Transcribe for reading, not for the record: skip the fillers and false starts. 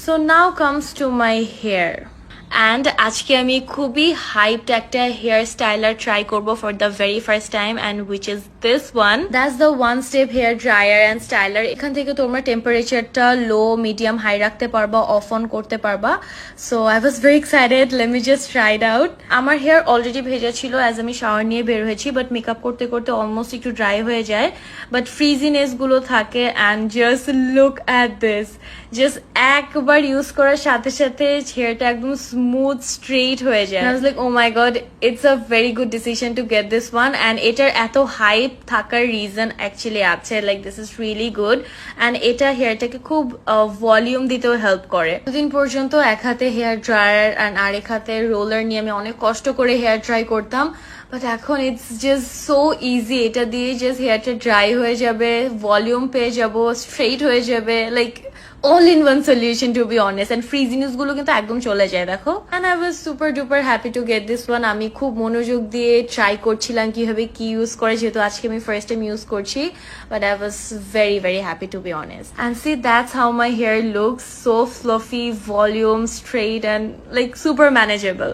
So now comes to my hair. And আজকে আমি খুবই hyped একটা hair styler try করব for the very first time, and which is this one. That's the one step hair dryer and styler. এখান থেকে তোমরা টেম্পারেচারটা লো, medium, high রাখতে পারবা, অফ অন করতে পারবা. So I was very excited. Let me just try it out. আমার hair already ভেজা ছিল as আমি শাওয়ার নিয়ে বের হয়েছি, but মেকআপ করতে করতে অলমোস্ট একটু ড্রাই হয়ে যায়, but ফ্রিজিনেস গুলো থাকে. and just look at this. just একবার ইউজ করার সাথে সাথে হেয়ারটা একদম স্মুথ স্ট্রেট হয়ে যায়. I was like, oh my god, it's a very good decision to get this one. and এটার এত হাইপ থাকার রিজন অ্যাকচুয়ালি আছে, like this is really good. and এটা হেয়ারটাকে খুব ভলিউম দিতেও হেল্প করে. দুদিন পর্যন্ত এক হাতে হেয়ার ড্রায়ার আর আরেক হাতে রোলার নিয়ে আমি অনেক কষ্ট করে হেয়ার ড্রাই করতাম, বাট এখন ইটস জাস্ট সো ইজি. এটা দিয়ে জাস্ট হেয়ারটা ড্রাই হয়ে যাবে, ভলিউম পেয়ে যাবো, স্ট্রেট হয়ে যাবে, like all in one solution to be honest. and frizziness গুলো কিন্তু একদম চলে যায় দেখো. and I was super duper happy to get this one. আমি খুব মনোযোগ দিয়ে ট্রাই করছিলাম কিভাবে কি ইউজ করে, যেহেতু আজকে আমি ফার্স্ট টাইম ইউজ করছি, but I was very very happy to be honest. and see, that's how my hair looks, so fluffy, volume, straight, and like super manageable.